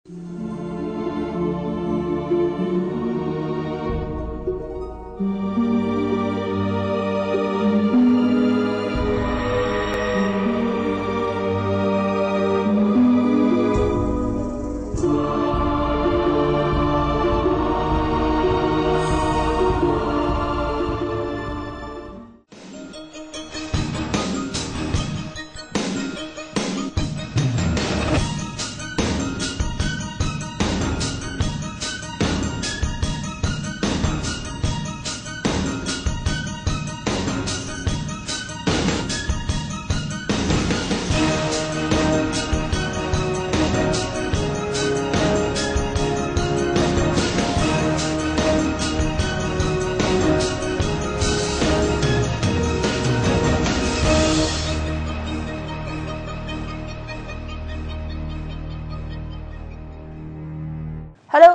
Hello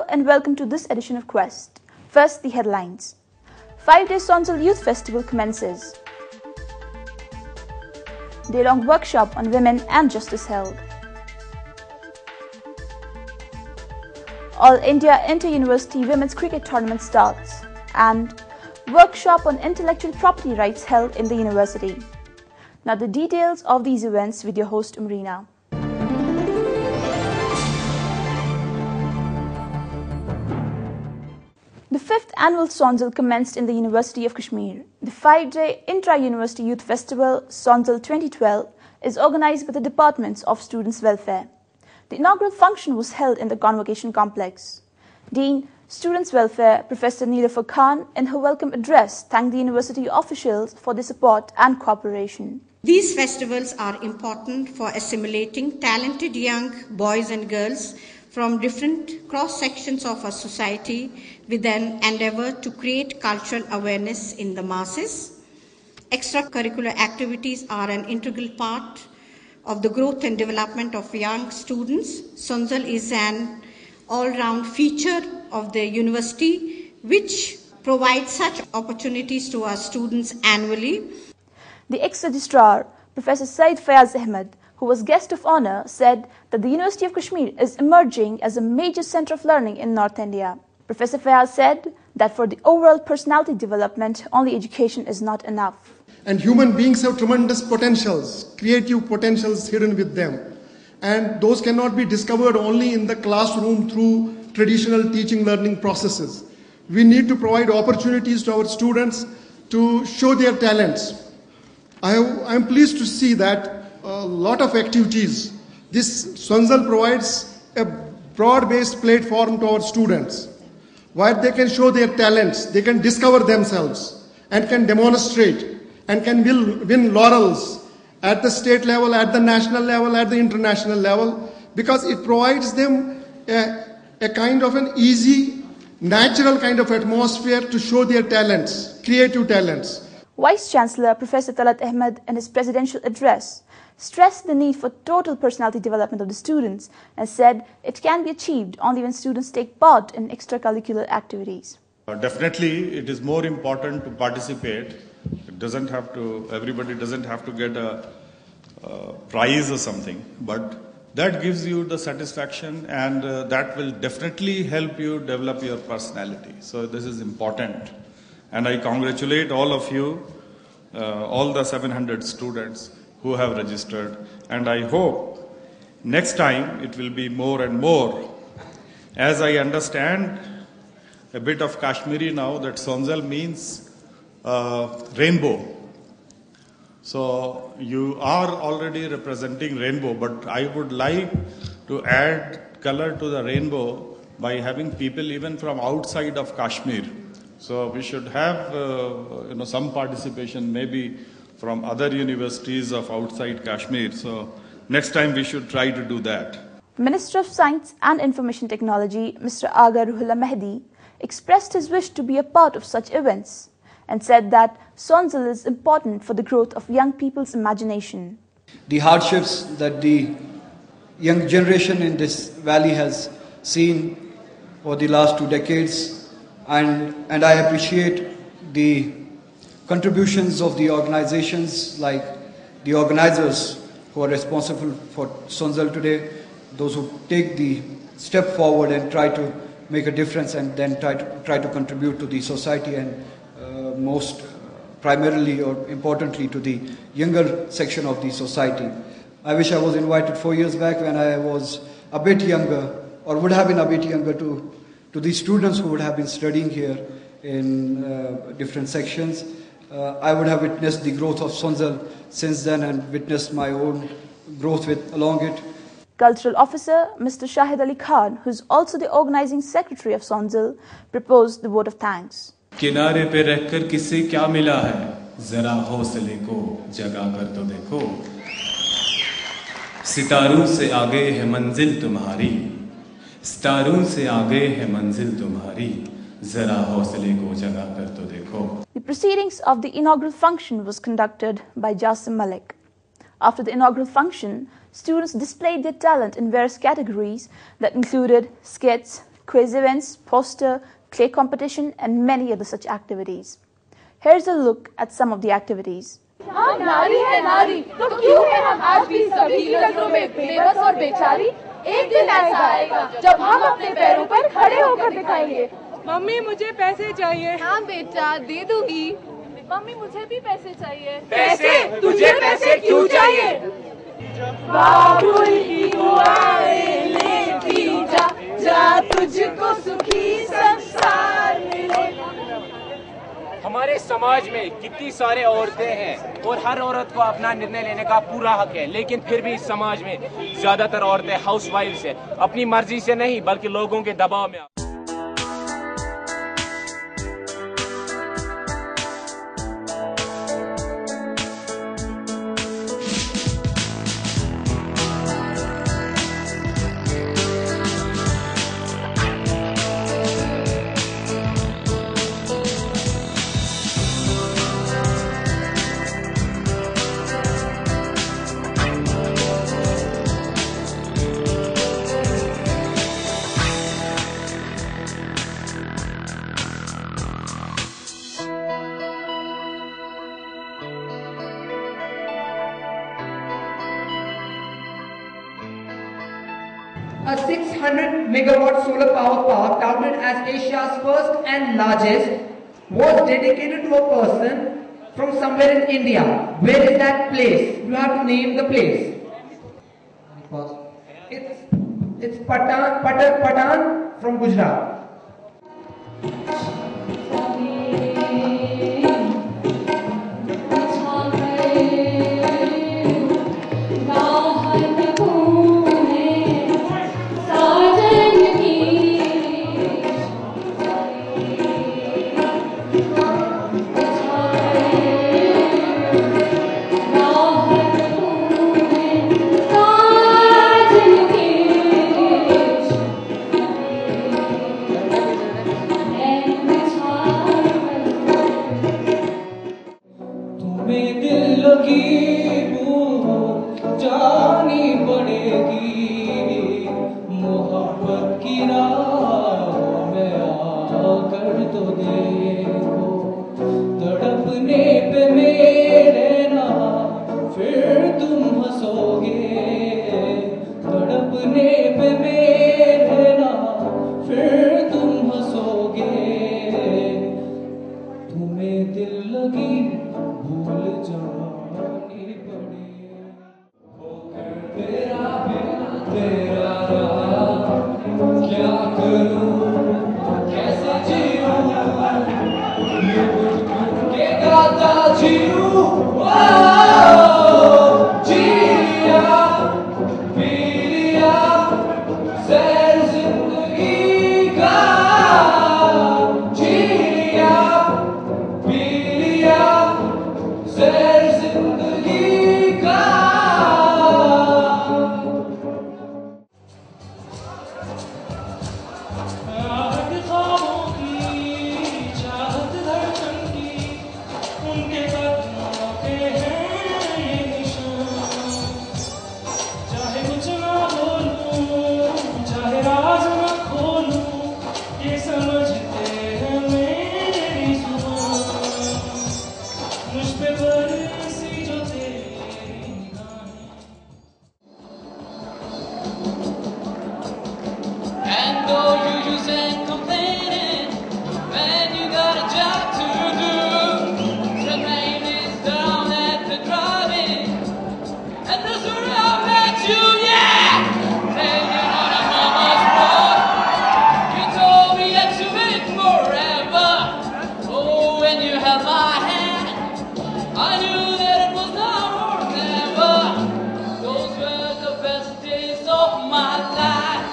and welcome to this edition of Quest. First, the headlines. 5-day Sonzal Youth Festival commences. Day-long workshop on women and justice held. All India Inter-University Women's Cricket Tournament starts. And workshop on intellectual property rights held in the university. Now the details of these events with your host Umrina. The 5th annual Sonzal commenced in the University of Kashmir. The 5-day Intra-University Youth Festival, Sonzal 2012, is organized by the Departments of Students' Welfare. The inaugural function was held in the Convocation Complex. Dean, Students' Welfare, Professor Neelofer Khan, in her welcome address, thanked the university officials for their support and cooperation. These festivals are important for assimilating talented young boys and girls from different cross-sections of our society with an endeavor to create cultural awareness in the masses. Extracurricular activities are an integral part of the growth and development of young students. Sonzal is an all-round feature of the university which provides such opportunities to our students annually. The ex-registrar, Professor Said Fayaz Ahmed, who was guest of honor, said that the University of Kashmir is emerging as a major center of learning in North India. Professor Fayaz said that for the overall personality development, only education is not enough. And human beings have tremendous potentials, creative potentials hidden with them. And those cannot be discovered only in the classroom through traditional teaching learning processes. We need to provide opportunities to our students to show their talents. I'm pleased to see that a lot of activities. This Sonzal provides a broad-based platform to our students where they can show their talents, they can discover themselves and can demonstrate and can win laurels at the state level, at the national level, at the international level, because it provides them a kind of an easy, natural kind of atmosphere to show their talents, creative talents. Vice-Chancellor Professor Talat Ahmed, in his presidential address, stressed the need for total personality development of the students and said it can be achieved only when students take part in extracurricular activities. Definitely, it is more important to participate. Everybody doesn't have to get a prize or something, but that gives you the satisfaction and that will definitely help you develop your personality. So this is important. And I congratulate all of you, all the 700 students who have registered, and I hope next time it will be more and more. As I understand a bit of Kashmiri now, that Sonzal means rainbow. So you are already representing rainbow, but I would like to add color to the rainbow by having people even from outside of Kashmir. So we should have some participation maybe from other universities of outside Kashmir. So next time we should try to do that. Minister of Science and Information Technology, Mr. Aga Ruhullah Mehdi, expressed his wish to be a part of such events and said that Sonzal is important for the growth of young people's imagination. The hardships that the young generation in this valley has seen for the last 2 decades, and I appreciate the contributions of the organizations like the organizers who are responsible for Sonzal today, those who take the step forward and try to make a difference, and then try to contribute to the society, and most primarily or importantly to the younger section of the society. I wish I was invited 4 years back when I was a bit younger, or would have been a bit younger, to the students who would have been studying here in different sections. I would have witnessed the growth of Sonzal since then, and witnessed my own growth along it. Cultural Officer Mr. Shahid Ali Khan, who is also the organizing secretary of Sonzal, proposed the vote of thanks. किनारे पे रहकर किसे क्या मिला है, जरा हौसले को जगा कर तो देखो, सितारों से आगे है मंजिल तुम्हारी, सितारों से आगे है मंजिल तुम्हारी, जरा हौसले को जगा कर तो देखो. The proceedings of the inaugural function was conducted by Jasim Malik. After the inaugural function, students displayed their talent in various categories that included skits, quiz events, poster, clay competition, and many other such activities. Here's a look at some of the activities. हम नारी है नारी, तो क्यों है हम आज भी सभी की नजरों में बेबस और बेचारी? एक दिन ऐसा आएगा जब हम अपने पैरों पर खड़े होकर दिखाएंगे. मम्मी मुझे पैसे चाहिए. हाँ बेटा दे दूंगी. मम्मी मुझे भी पैसे चाहिए. पैसे? तुझे पैसे क्यों चाहिए? बाबुल की दुआएं लेती जा, जा तुझको सुखी संसार मिले. हमारे समाज में कितनी सारे औरतें हैं और हर औरत को अपना निर्णय लेने का पूरा हक है, लेकिन फिर भी इस समाज में ज्यादातर औरतें हाउसवाइफ्स हैं, अपनी मर्जी से नहीं बल्कि लोगों के दबाव में. A 600 megawatt solar power park, touted as Asia's first and largest, was dedicated to a person from somewhere in India. Where is that place? You have to name the place. It's Patan from Gujarat. And though you use and complaining, when you got a job to do, the name is down at the driving, and there's a round at you, yeah! Hanging on a mama's board. You told me that you wait forever. Oh, when you held my hand, I knew that it was now or never. Those were the best days of my life.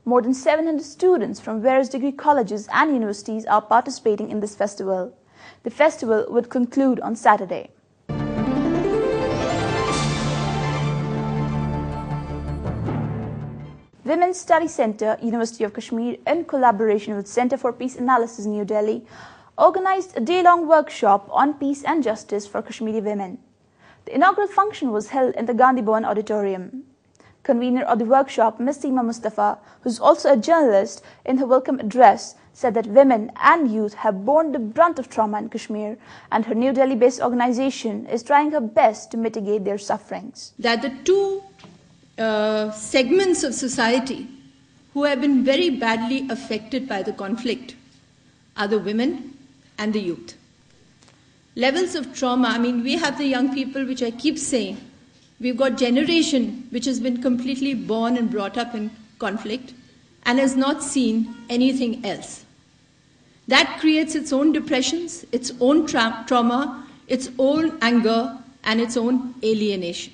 More than 700 students from various degree colleges and universities are participating in this festival. The festival would conclude on Saturday. Women's Study Centre, University of Kashmir, in collaboration with Centre for Peace Analysis, New Delhi, organised a day-long workshop on peace and justice for Kashmiri women. The inaugural function was held in the Gandhi Bhavan Auditorium. Convener of the workshop, Ms. Seema Mustafa, who is also a journalist, in her welcome address said that women and youth have borne the brunt of trauma in Kashmir, and her New Delhi-based organisation is trying her best to mitigate their sufferings. That the two segments of society who have been very badly affected by the conflict are the women and the youth. Levels of trauma, I mean, we have the young people, which I keep saying, we've got generation which has been completely born and brought up in conflict and has not seen anything else. That creates its own depressions, its own trauma, its own anger, and its own alienation.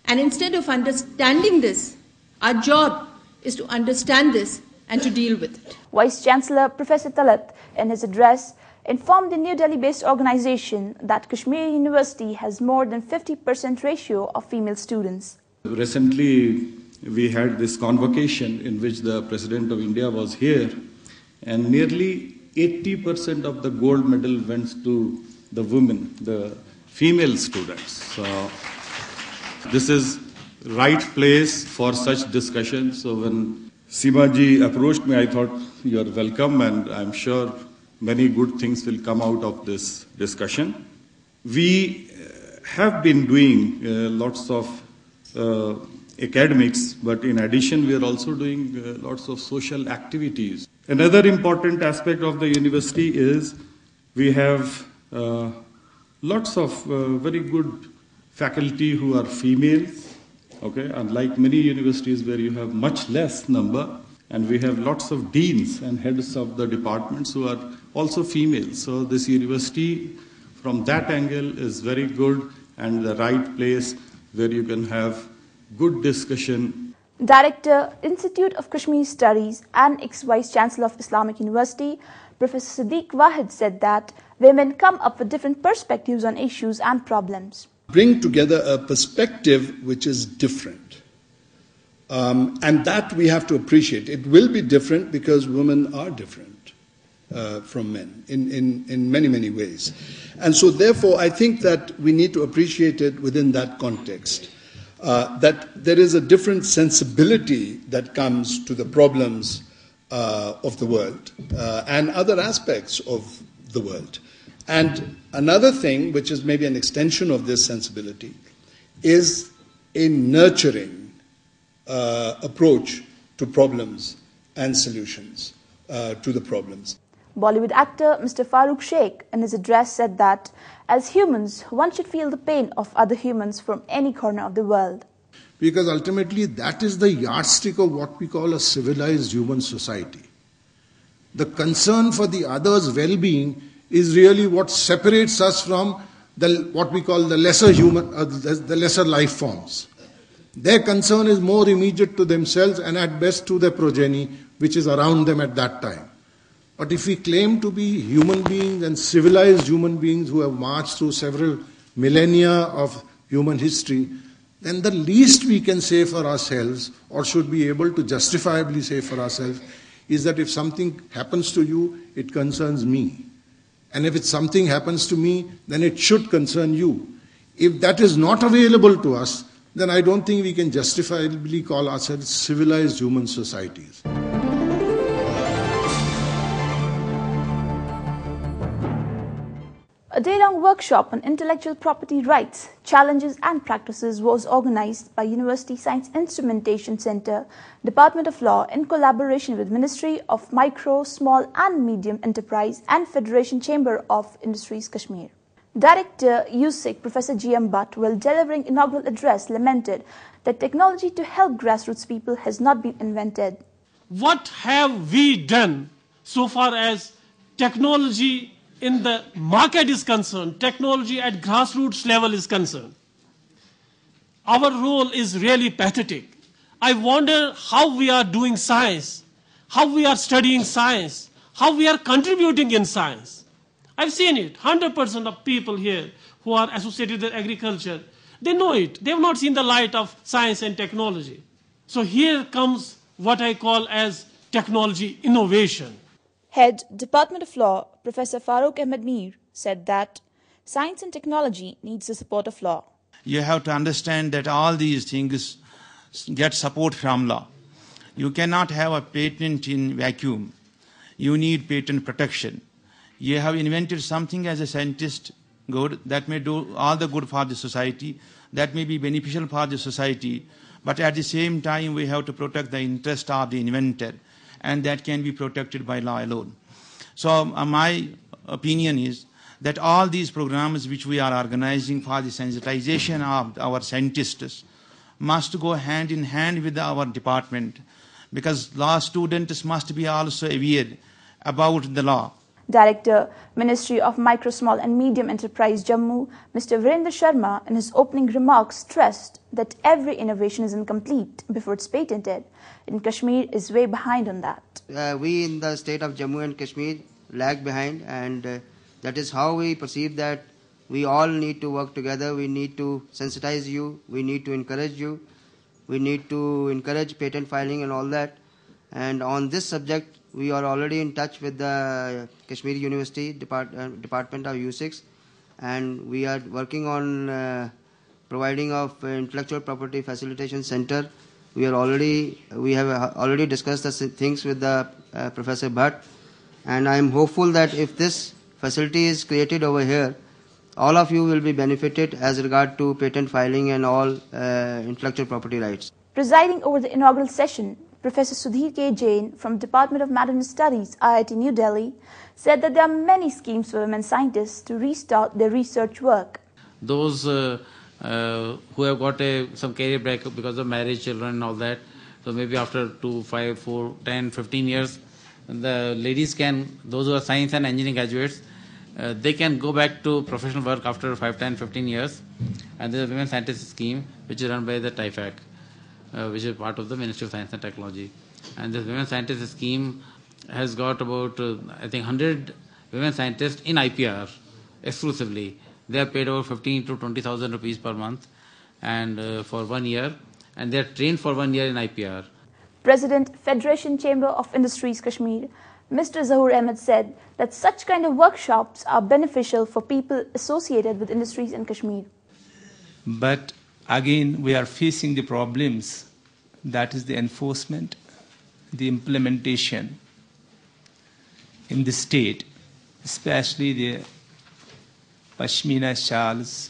And instead of understanding this, our job is to understand this and to deal with it. Vice Chancellor Professor Talat, in his address, informed the New Delhi-based organisation that Kashmir University has more than 50% ratio of female students. Recently, we had this convocation in which the President of India was here, and nearly 80% of the gold medal went to the women, the female students. So this is right place for such discussion. So when Seema ji approached me, I thought you are welcome, and I'm sure many good things will come out of this discussion. We have been doing lots of academics, but in addition we are also doing lots of social activities. Another important aspect of the university is we have lots of very good faculty who are females, okay, unlike many universities where you have much less number, and we have lots of deans and heads of the departments who are also female. So this university from that angle is very good and the right place where you can have good discussion. Director, Institute of Kashmir Studies and ex-Vice Chancellor of Islamic University, Professor Sadiq Wahid, said that women come up with different perspectives on issues and problems. Bring together a perspective which is different. And that we have to appreciate. It will be different because women are different from men in many, many ways. And so therefore, I think that we need to appreciate it within that context. That there is a different sensibility that comes to the problems of the world and other aspects of the world. And another thing, which is maybe an extension of this sensibility, is a nurturing approach to problems and solutions to the problems. Bollywood actor Mr. Farooq Sheikh, in his address, said that as humans, one should feel the pain of other humans from any corner of the world. Because ultimately that is the yardstick of what we call a civilized human society. The concern for the other's well-being is really what separates us from what we call the lesser human, the lesser life forms. Their concern is more immediate to themselves and at best to their progeny, which is around them at that time. But if we claim to be human beings and civilized human beings who have marched through several millennia of human history, then the least we can say for ourselves, or should be able to justifiably say for ourselves, is that if something happens to you, it concerns me. And if it's something happens to me, then it should concern you. If that is not available to us, then I don't think we can justifiably call ourselves civilized human societies. A A day-long workshop on intellectual property rights, challenges and practices was organized by University Science Instrumentation Center, Department of Law in collaboration with Ministry of Micro, Small and Medium Enterprise and Federation Chamber of Industries, Kashmir. Director USIC Professor G.M. Bhatt, while delivering inaugural address, lamented that technology to help grassroots people has not been invented. What have we done so far as technology in the market is concerned, technology at grassroots level is concerned? Our role is really pathetic. I wonder how we are doing science, how we are studying science, how we are contributing in science. I've seen it. 100% of people here who are associated with agriculture, they know it. They have not seen the light of science and technology. So here comes what I call as technology innovation. Head Department of Law, Professor Farooq Ahmed Mir, said that science and technology needs the support of law. You have to understand that all these things get support from law. You cannot have a patent in vacuum. You need patent protection. You have invented something as a scientist, good, that may do all the good for the society, that may be beneficial for the society, but at the same time we have to protect the interest of the inventor, and that can be protected by law alone. So my opinion is that all these programs which we are organizing for the sensitization of our scientists must go hand in hand with our department, because law students must be also aware about the law. Director, Ministry of Micro, Small and Medium Enterprise, Jammu, Mr. Virendra Sharma, in his opening remarks stressed that every innovation is incomplete before it's patented, and Kashmir is way behind on that. We in the state of Jammu and Kashmir lag behind, and that is how we perceive that we all need to work together. We need to sensitize you, we need to encourage you, we need to encourage patent filing and all that. And on this subject, we are already in touch with the Kashmir University Department of USIC, and we are working on providing of intellectual property facilitation center. We have already discussed the things with the Professor Bhatt, and I am hopeful that if this facility is created over here, all of you will be benefited as regard to patent filing and all intellectual property rights. Presiding over the inaugural session, Professor Sudhir K. Jain from Department of Management Studies, IIT New Delhi, said that there are many schemes for women scientists to restart their research work. Those who have got some career break because of marriage, children and all that, so maybe after 2, 5, 4, 10, 15 years, the ladies can, those who are science and engineering graduates, they can go back to professional work after 5, 10, 15 years. And there's a women scientist scheme which is run by the TIFAC. Which is part of the Ministry of Science and Technology. And this women scientist scheme has got about, I think, 100 women scientists in IPR exclusively. They are paid over 15 to 20,000 rupees per month and for 1 year, and they are trained for 1 year in IPR. President, Federation Chamber of Industries, Kashmir, Mr. Zahur Ahmed, said that such kind of workshops are beneficial for people associated with industries in Kashmir. But again, we are facing the problems, that is the enforcement, the implementation in the state, especially the Pashmina shawls.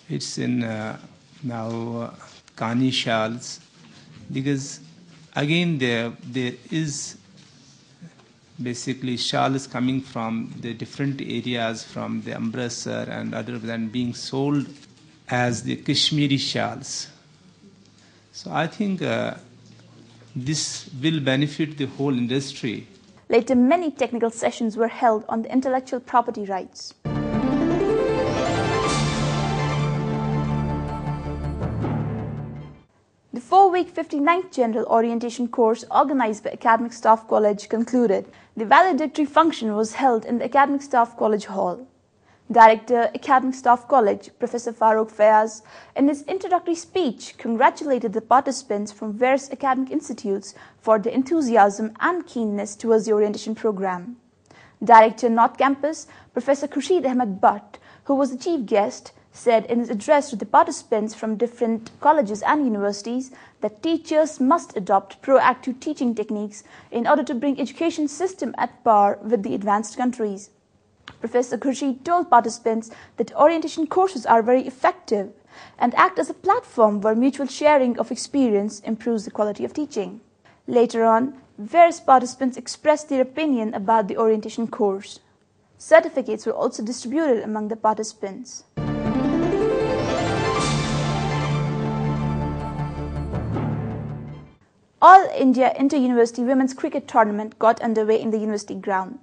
It's in now Kani shawls, because again there is basically shawls coming from the different areas, from the Amritsar and other than being sold as the Kashmiri shawls. So I think this will benefit the whole industry. Later, many technical sessions were held on the intellectual property rights. The 4-week 59th General Orientation course organized by Academic Staff College concluded. The valedictory function was held in the Academic Staff College Hall. Director, Academic Staff College, Professor Farooq Fayaz, in his introductory speech, congratulated the participants from various academic institutes for their enthusiasm and keenness towards the orientation program. Director, North Campus, Professor Khurshid Ahmed Bhatt, who was the chief guest, said in his address to the participants from different colleges and universities that teachers must adopt proactive teaching techniques in order to bring education system at par with the advanced countries. Professor Khurshid told participants that orientation courses are very effective and act as a platform where mutual sharing of experience improves the quality of teaching. Later on, various participants expressed their opinion about the orientation course. Certificates were also distributed among the participants. All India Inter-University Women's Cricket Tournament got underway in the university ground.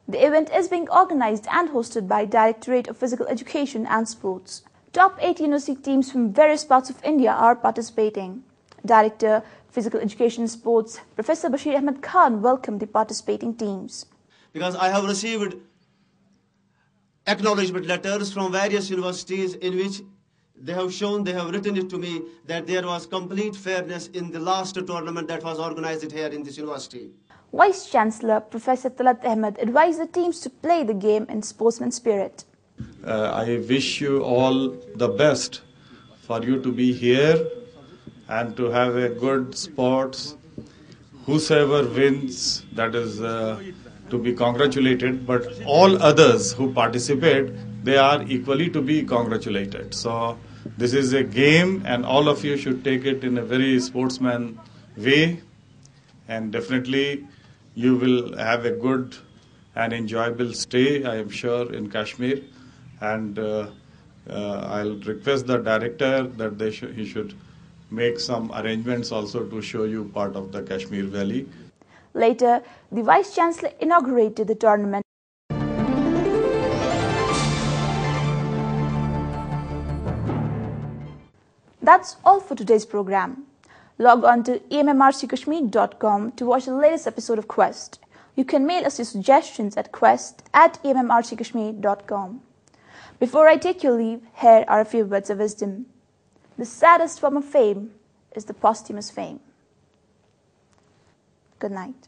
The event is being organized and hosted by Directorate of Physical Education and Sports. Top 8 university teams from various parts of India are participating. Director, Physical Education and Sports, Professor Bashir Ahmed Khan welcomed the participating teams. Because I have received acknowledgement letters from various universities in which they have written it to me that there was complete fairness in the last tournament that was organized here in this university. Vice Chancellor Professor Talat Ahmed advised the teams to play the game in sportsman spirit. I wish you all the best for you to be here and to have a good sports. Whosoever wins, that is to be congratulated, but all others who participate, they are equally to be congratulated. So this is a game and all of you should take it in a very sportsman way, and definitely you will have a good and enjoyable stay, I am sure, in Kashmir. And I'll request the director that he should make some arrangements also to show you part of the Kashmir Valley. Later, the Vice Chancellor inaugurated the tournament. That's all for today's program. Log on to emmrckashmir.com to watch the latest episode of Quest. You can mail us your suggestions at quest@emmrckashmir.com. Before I take your leave, here are a few words of wisdom. The saddest form of fame is the posthumous fame. Good night.